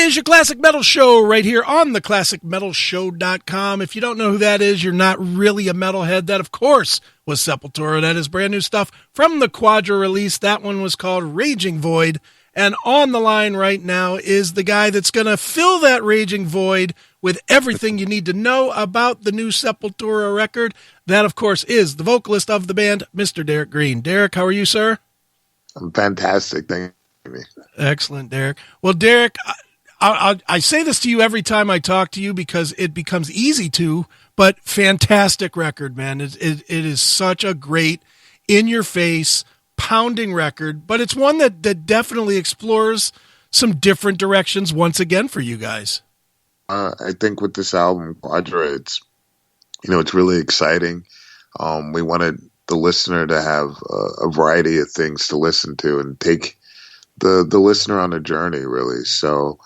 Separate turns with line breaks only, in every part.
is your Classic Metal Show right here on the ClassicMetalShow.com. If you don't know who that is, you're not really a metalhead. That, of course, was Sepultura. That is brand new stuff from the QUADRA release. That one was called Raging Void. And on the line right now is the guy that's going to fill that raging void with everything you need to know about the new Sepultura record. That, of course, is the vocalist of the band, Mr. Derrick Green. Derrick, how are you, sir?
I'm fantastic. Thank you.
Excellent, Derrick. Well, Derrick, I say this to you every time I talk to you because it becomes easy to, but fantastic record, man. It is such a great, in-your-face, pounding record, but it's one that definitely explores some different directions once again for you guys.
I think with this album, QUADRA, it's really exciting. We wanted the listener to have a variety of things to listen to and take the listener on a journey, really. So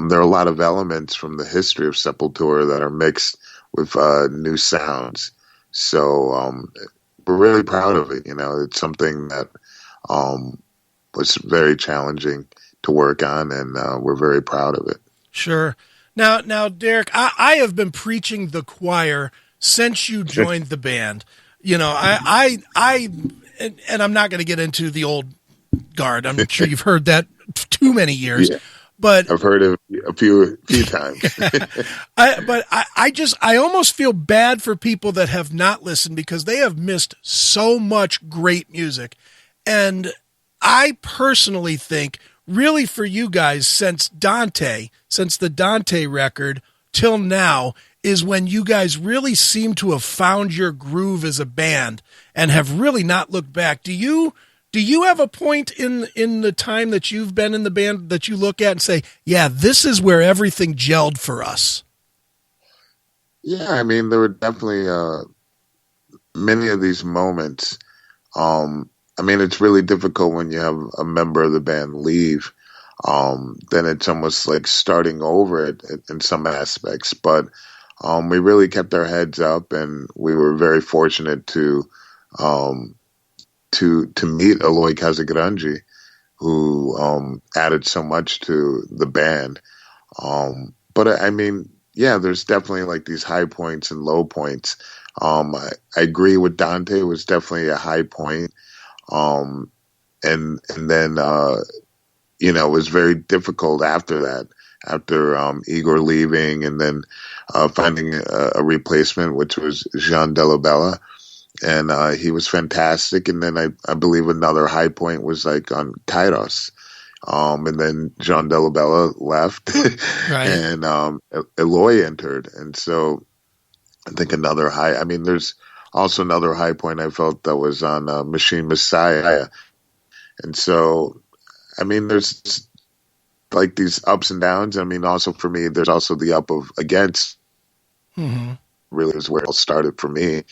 there are a lot of elements from the history of Sepultura that are mixed with new sounds. So we're really proud of it. It's something that was very challenging to work on, and we're very proud of it.
Sure. Now, Derrick, I have been preaching the choir since you joined the band. And I'm not going to get into the old guard. I'm sure you've heard that too many years. Yeah. But
I've heard it a few times.
I almost feel bad for people that have not listened because they have missed so much great music. And I personally think, really for you guys, since the Dante record till now, is when you guys really seem to have found your groove as a band and have really not looked back. Do you have a point in the time that you've been in the band that you look at and say, yeah, this is where everything gelled for us?
Yeah, there were definitely many of these moments. It's really difficult when you have a member of the band leave. Then it's almost like starting over it in some aspects. But we really kept our heads up, and we were very fortunate to meet Eloy Casagrande, who added so much to the band. There's definitely like these high points and low points. I agree with Dante. It was definitely a high point. And then it was very difficult after that, after Igor leaving, and then finding a replacement, which was Jean Delabella. And he was fantastic. And then I believe another high point was like on Kairos. And then Jean Delabella left, right. And Eloy entered. And so I think another high, there's also another high point I felt that was on Machine Messiah. And so, there's like these ups and downs. Also for me, there's also the up of Against. Mm-hmm. Really is where it all started for me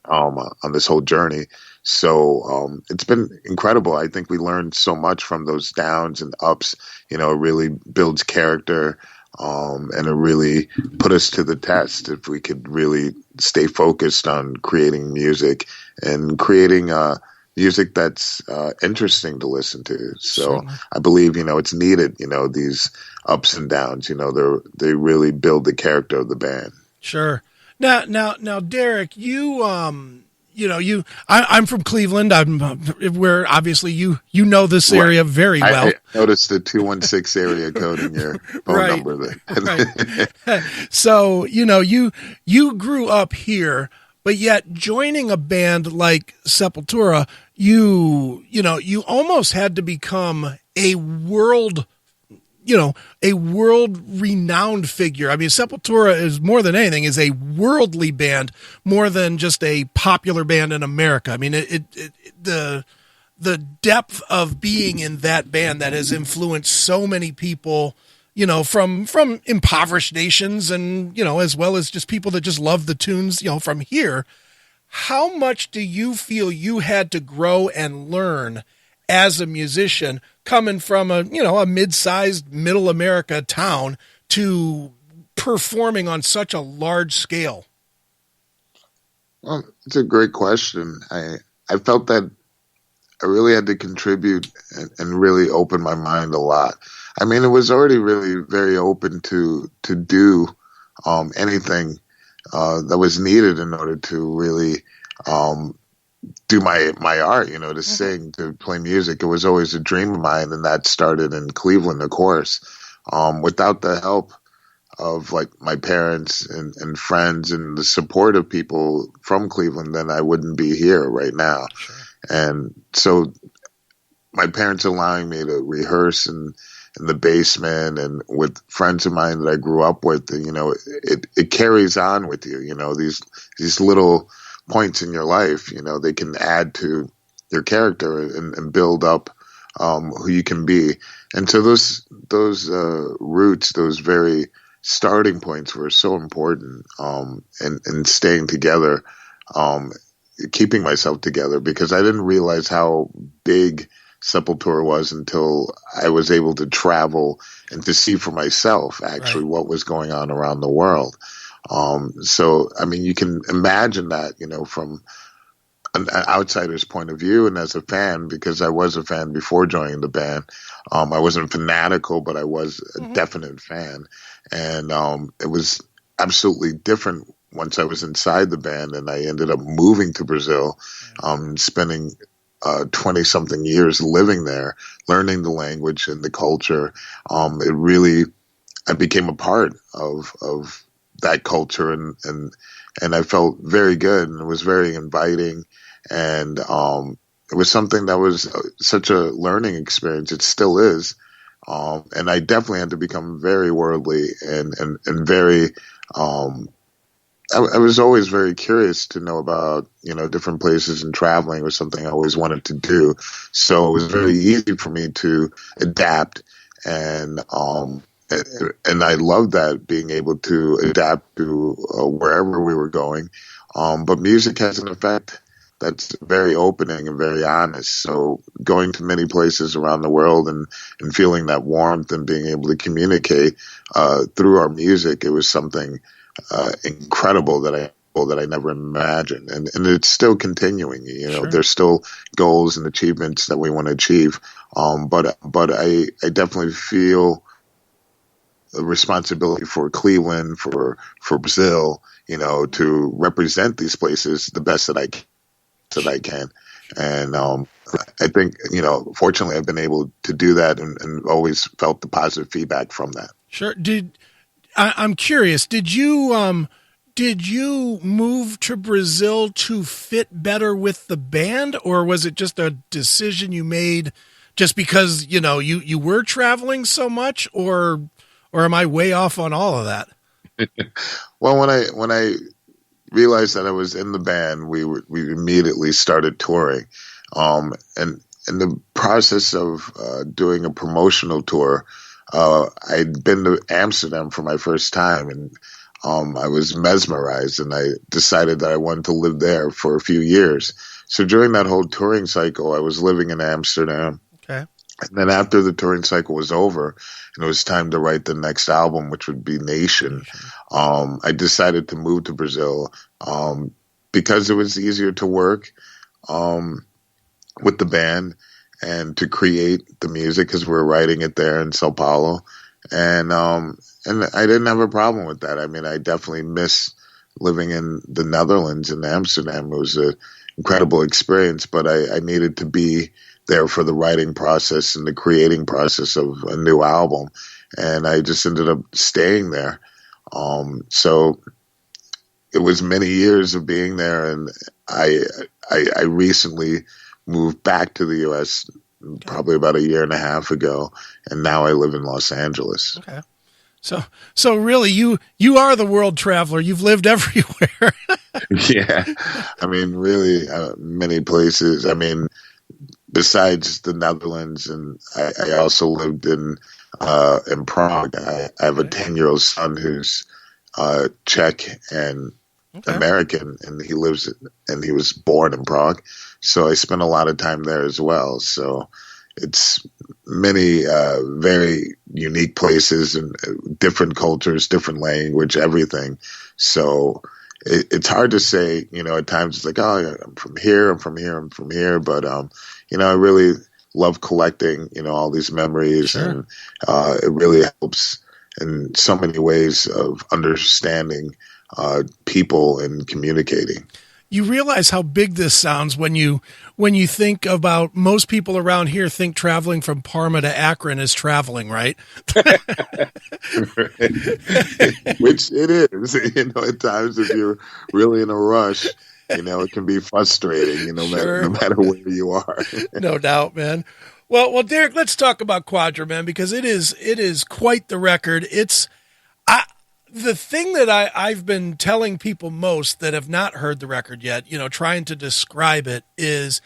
on this whole journey. So it's been incredible. I think we learned so much from those downs and ups. It really builds character, and it really put us to the test if we could really stay focused on creating music and creating music that's interesting to listen to. So certainly. I believe, it's needed, these ups and downs, they really build the character of the band.
Sure. Now, Derrick, I'm from Cleveland. Where obviously you know this area very well.
I noticed the 216 area code in your phone number there.
Right. So, you grew up here, but yet joining a band like Sepultura, you almost had to become a world renowned figure. Sepultura is more than anything is a worldly band, more than just a popular band in America. The depth of being in that band that has influenced so many people, from impoverished nations and, as well as just people that just love the tunes, from here. How much do you feel you had to grow and learn as a musician coming from a mid-sized middle America town to performing on such a large scale?
Well, it's a great question. I felt that I really had to contribute and really open my mind a lot. I mean, it was already really very open to do anything that was needed in order to really um, do my art, to sing, to play music. It was always a dream of mine, and that started in Cleveland, of course. Without the help of like my parents and friends and the support of people from Cleveland, then I wouldn't be here right now.
Sure.
And so my parents allowing me to rehearse in the basement and with friends of mine that I grew up with, it carries on with you, these little points in your life, they can add to your character and build up who you can be. And so those roots, those very starting points were so important, and staying together, keeping myself together, because I didn't realize how big Sepultura was until I was able to travel and to see for myself actually what was going on around the world. So, I mean, you can imagine that, from an outsider's point of view, and as a fan, because I was a fan before joining the band. I wasn't fanatical, but I was a definite fan. And it was absolutely different once I was inside the band, and I ended up moving to Brazil, spending 20-something years living there, learning the language and the culture. I became a part of that culture, and I felt very good, and it was very inviting, and it was something that was such a learning experience. It still is, and I definitely had to become very worldly and very. I was always very curious to know about, different places, and traveling was something I always wanted to do. So it was very easy for me to adapt, and I loved that, being able to adapt to wherever we were going. But music has an effect that's very opening and very honest. So going to many places around the world and feeling that warmth and being able to communicate through our music, it was something incredible that I never imagined, and it's still continuing.
Sure.
There's still goals and achievements that we want to achieve, but I definitely feel a responsibility for Cleveland, for Brazil, to represent these places the best that I can. And I think, fortunately, I've been able to do that, and always felt the positive feedback from that.
Sure. I'm curious, did you move to Brazil to fit better with the band, or was it just a decision you made just because, you were traveling so much, or am I way off on all of that?
Well, when I realized that I was in the band, we immediately started touring. And in the process of doing a promotional tour, I'd been to Amsterdam for my first time, and I was mesmerized, and I decided that I wanted to live there for a few years. So during that whole touring cycle, I was living in Amsterdam.
Okay.
And then after the touring cycle was over, and it was time to write the next album, which would be Nation, I decided to move to Brazil because it was easier to work with the band and to create the music, because we were writing it there in Sao Paulo. And I didn't have a problem with that. I mean, I definitely miss living in the Netherlands, in Amsterdam. It was an incredible experience, but I needed to be there for the writing process and the creating process of a new album. And I just ended up staying there. So it was many years of being there, and I recently moved back to the U.S. probably about a year and a half ago, and now I live in Los Angeles.
Okay. So really, you are the world traveler. You've lived everywhere.
Yeah. I mean, really, many places. I mean, besides the Netherlands, and I also lived in Prague. I have a 10-year-old son who's Czech and American, and he was born in Prague. So I spent a lot of time there as well. So it's many very unique places and different cultures, different language, everything. So it's hard to say, at times it's like, oh, I'm from here, I'm from here, I'm from here. But, I really love collecting, all these memories.
Sure.
And it really helps in so many ways of understanding people and communicating.
You realize how big this sounds when you think about, most people around here think traveling from Parma to Akron is traveling, right?
Which it is. At times if you're really in a rush, it can be frustrating,
Sure.
no matter where you are.
No doubt, man. Well, Derrick, let's talk about QUADRA, man, because it is quite the record. The thing that I've been telling people most that have not heard the record yet, trying to describe it is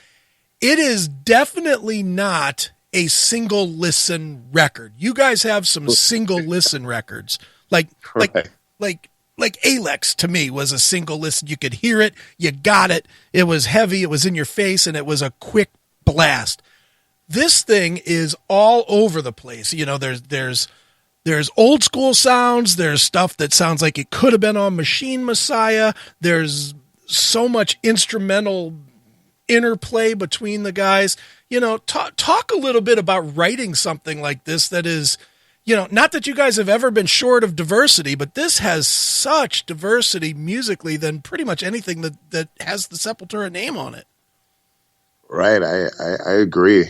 definitely not a single listen record. You guys have some single listen records. Like Alex to me was a single listen. You could hear it. You got it. It was heavy. It was in your face, and it was a quick blast. This thing is all over the place. There's old school sounds. There's stuff that sounds like it could have been on Machine Messiah. There's so much instrumental interplay between the guys. Talk a little bit about writing something like this that is, not that you guys have ever been short of diversity, but this has such diversity musically than pretty much anything that has the Sepultura name on it.
Right. I agree.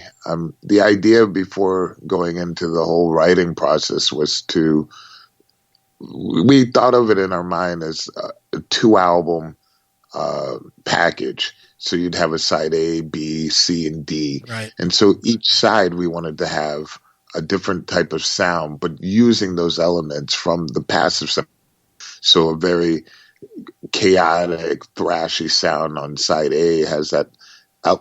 The idea before going into the whole writing process was we thought of it in our mind as a 2-album package. So you'd have a side A, B, C, and D.
Right.
And so each side we wanted to have a different type of sound, but using those elements from the passive sound. So a very chaotic, thrashy sound on side A has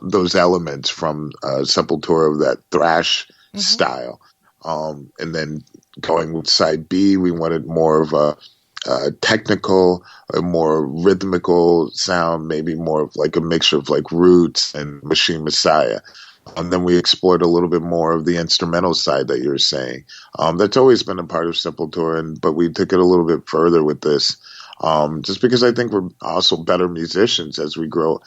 those elements from Sepultura of that thrash style. And then going with side B, we wanted more of a technical, a more rhythmical sound, maybe more of like a mixture of like Roots and Machine Messiah. And then we explored a little bit more of the instrumental side that you're saying. That's always been a part of Sepultura, but we took it a little bit further with this. Just because I think we're also better musicians as we grew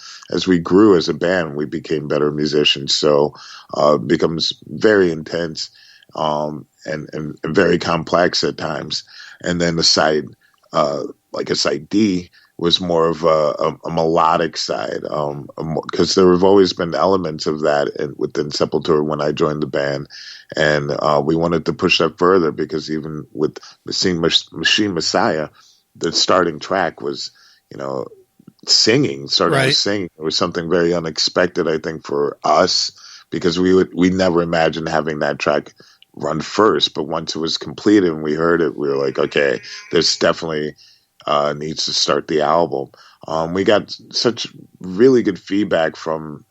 as a band, we became better musicians. So it becomes very intense and very complex at times. And then the side, like a side D, was more of a melodic side, because there have always been elements of that within Sepultura when I joined the band, and we wanted to push that further because even with Machine Messiah, the starting track was, singing. Right. Singing. It was something very unexpected, I think, for us, because we never imagined having that track run first. But once it was completed and we heard it, we were like, okay, this definitely needs to start the album. We got such really good feedback from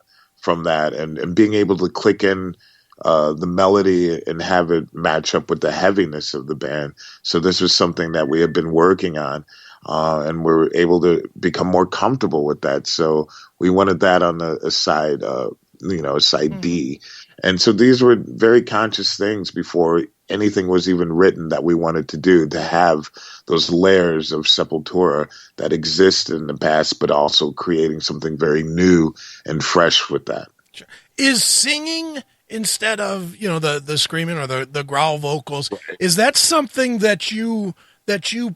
that, and being able to click in the melody and have it match up with the heaviness of the band. So this was something that we had been working on, and we were able to become more comfortable with that. So we wanted that on a side, side D. And so these were very conscious things before anything was even written that we wanted to do, to have those layers of Sepultura that existed in the past, but also creating something very new and fresh with that.
Sure. Is singing instead of, the screaming or the growl vocals, right, is that something that you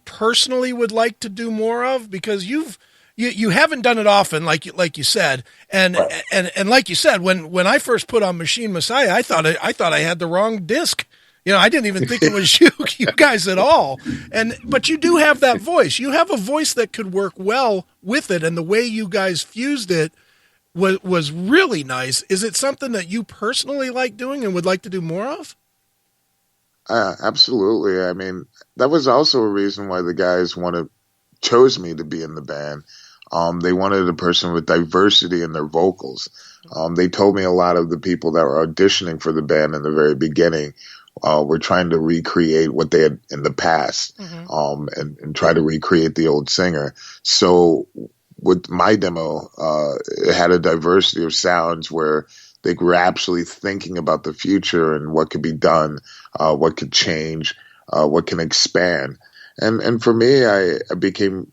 personally would like to do more of? Because you haven't done it often, like you said, and right, and like you said, when I first put on Machine Messiah, I thought I had the wrong disc. I didn't even think it was you guys at all. But you do have that voice. You have a voice that could work well with it, and the way you guys fused it was really nice. Is it something that you personally like doing and would like to do more of?
Absolutely. I mean, that was also a reason why the guys chose me to be in the band. They wanted a person with diversity in their vocals. They told me a lot of the people that were auditioning for the band in the very beginning were trying to recreate what they had in the past, and try to recreate the old singer. So with my demo, it had a diversity of sounds where they were actually thinking about the future and what could be done, what could change, what can expand. And for me, I became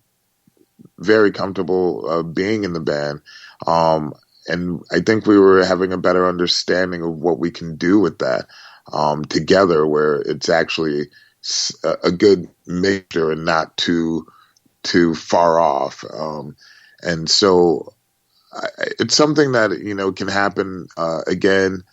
very comfortable being in the band. and I think we were having a better understanding of what we can do with that together, where it's actually a good mixture and not too far off. And so it's something that, can happen again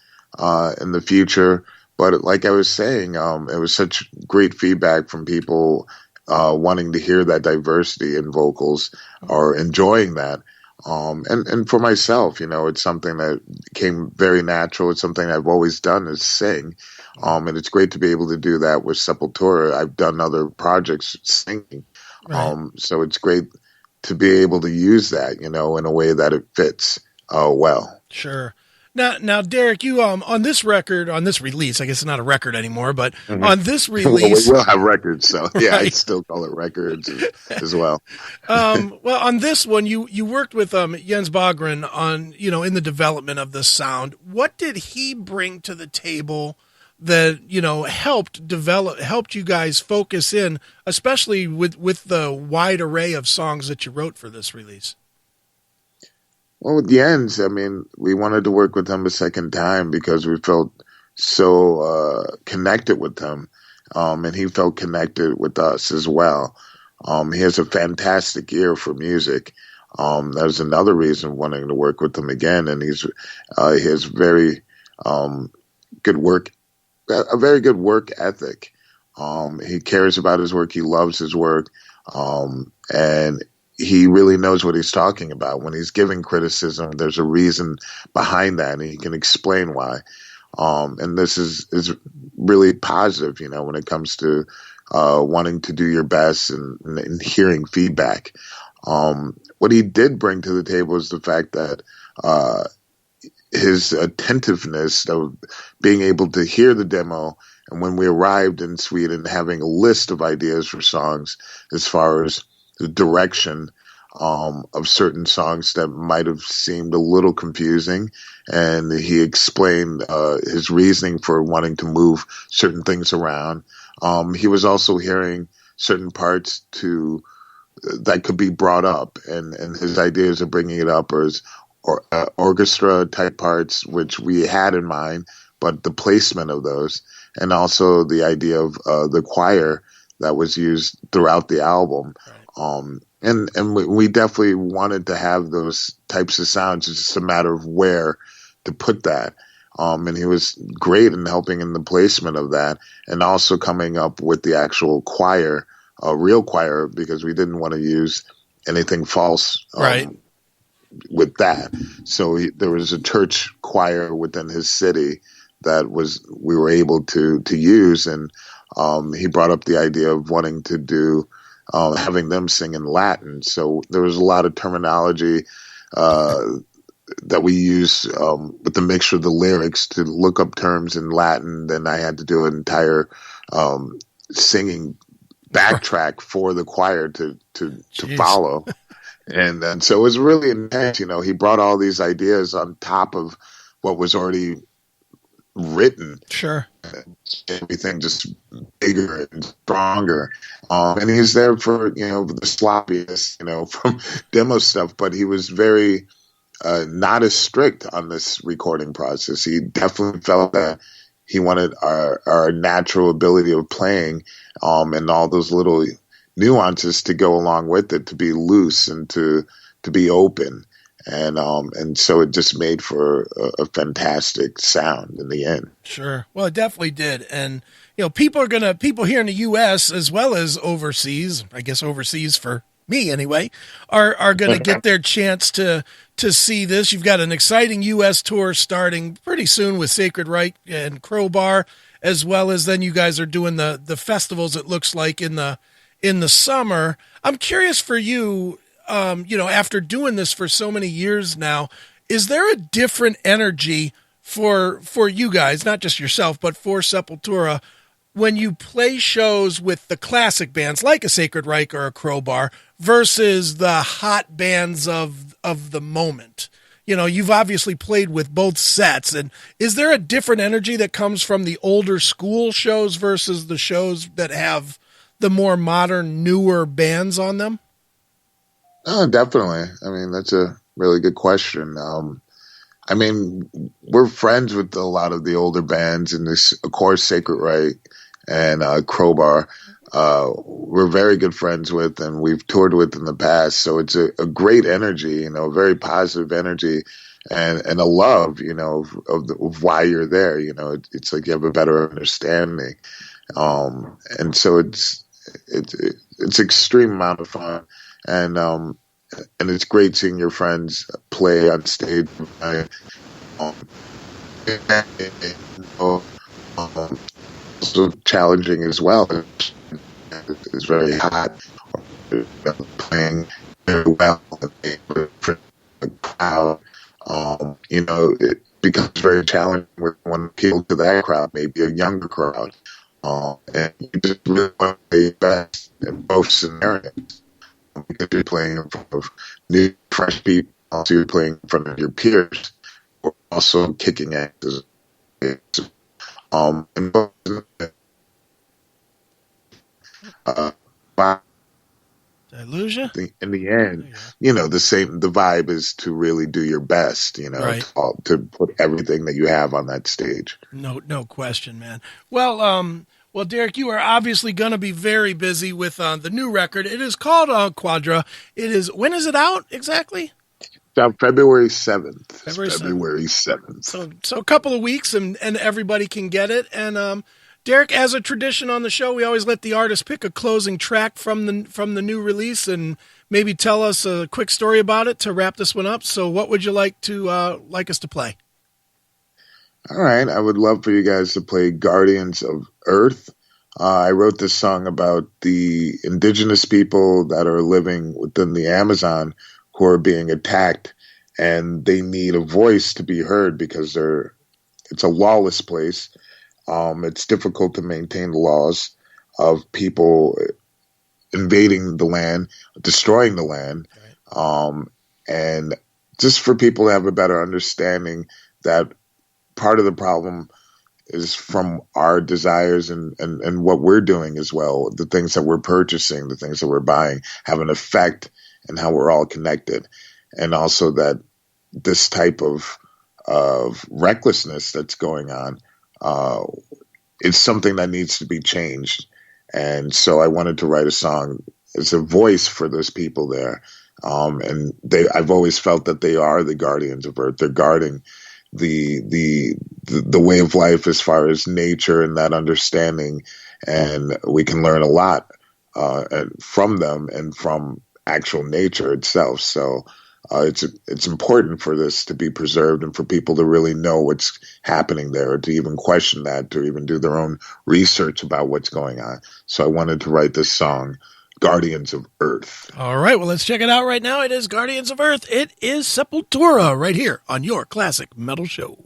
in the future. But like I was saying, it was such great feedback from people wanting to hear that diversity in vocals or enjoying that. And for myself, it's something that came very natural. It's something I've always done is sing. And it's great to be able to do that with Sepultura. I've done other projects singing.
Right.
So it's great to be able to use that, in a way that it fits well.
Sure. Now, Derrick, you on this release, I guess it's not a record anymore, but on this release,
Well, we will have records, so yeah,
right.
I still call it records as well.
Well, on this one, you worked with Jens Bogren on in the development of the sound. What did he bring to the table that helped you guys focus in, especially with the wide array of songs that you wrote for this release?
Well, with Jens, we wanted to work with him a second time because we felt so connected with him, and he felt connected with us as well. He has a fantastic ear for music. That was another reason wanting to work with him again, and he has very good work, a very good work ethic. He cares about his work. He loves his work, and he really knows what he's talking about. When he's giving criticism, there's a reason behind that, and he can explain why. And this is really positive, when it comes to wanting to do your best and hearing feedback. What he did bring to the table is the fact that his attentiveness of being able to hear the demo, and when we arrived in Sweden, having a list of ideas for songs as far as the direction of certain songs that might have seemed a little confusing. And he explained his reasoning for wanting to move certain things around. He was also hearing certain parts that could be brought up, and his ideas of bringing it up or orchestra type parts, which we had in mind, but the placement of those, and also the idea of the choir that was used throughout the album.
Right.
And we definitely wanted to have those types of sounds. It's just a matter of where to put that. And he was great in helping in the placement of that, and also coming up with the actual choir, real choir, because we didn't want to use anything false
right.
with that. So there was a church choir within his city that we were able to use, and he brought up the idea of wanting to do having them sing in Latin. So there was a lot of terminology that we use with the mixture of the lyrics to look up terms in Latin. Then I had to do an entire singing backtrack for the choir to follow. And so it was really intense. He brought all these ideas on top of what was already written.
Sure.
Everything just bigger and stronger. And he's there for, the sloppiness, from demo stuff, but he was very not as strict on this recording process. He definitely felt that he wanted our natural ability of playing and all those little nuances to go along with it, to be loose and to be open. And so it just made for a fantastic sound in the end.
Sure. Well, it definitely did. And, people here in the U.S. as well as overseas, I guess overseas for me anyway, are going to get their chance to see this. You've got an exciting U.S. tour starting pretty soon with Sacred Reich and Crowbar, as well as then you guys are doing the festivals, it looks like, in the summer. I'm curious for you, after doing this for so many years now, is there a different energy for you guys, not just yourself, but for Sepultura, when you play shows with the classic bands like a Sacred Reich or a Crowbar versus the hot bands of the moment? You've obviously played with both sets, and is there a different energy that comes from the older school shows versus the shows that have the more modern, newer bands on them?
Oh, definitely. That's a really good question. I mean, we're friends with a lot of the older bands, and this, of course, Sacred Right and Crowbar. We're very good friends with, and we've toured with in the past. So it's a great energy, you know, very positive energy, and a love, you know, of why you're there. You know, it's like you have a better understanding, and so it's extreme amount of fun, and it's great seeing your friends play on stage. Um, Also challenging as well. It's very hot, playing very well for the crowd. You know, it becomes very challenging when one appeal to that crowd, maybe a younger crowd. And you just really want to play best in both scenarios. Because you're playing in front of new, fresh people, also you're playing in front of your peers, or also kicking ass. And both,
Did I lose you?
in the end, you know, the vibe is to really do your best, you know,
right.
to put everything that you have on that stage.
No question, man. Well, Derrick, you are obviously going to be very busy with the new record. It is called QUADRA. When is it out exactly?
It's out February 7th.
February
7th.
So a couple of weeks and everybody can get it. And Derrick, as a tradition on the show, we always let the artist pick a closing track from the new release and maybe tell us a quick story about it to wrap this one up. So what would you like us to play?
All right. I would love for you guys to play Guardians of Earth. I wrote this song about the indigenous people that are living within the Amazon who are being attacked, and they need a voice to be heard because it's a lawless place. It's difficult to maintain the laws of people invading the land, destroying the land. And just for people to have a better understanding that part of the problem is from our desires and what we're doing as well. The things that we're purchasing, the things that we're buying have an effect in how we're all connected. And also that this type of recklessness that's going on is something that needs to be changed. And so I wanted to write a song as a voice for those people there. And I've always felt that they are the guardians of Earth. They're guarding the way of life as far as nature and that understanding, and we can learn a lot from them and from actual nature itself. So it's important for this to be preserved and for people to really know what's happening there, or to even question that, to even do their own research about what's going on. So I wanted to write this song, Guardians of Earth.
All right, well, let's check it out right now. It is Guardians of Earth. It is Sepultura right here on your Classic Metal Show.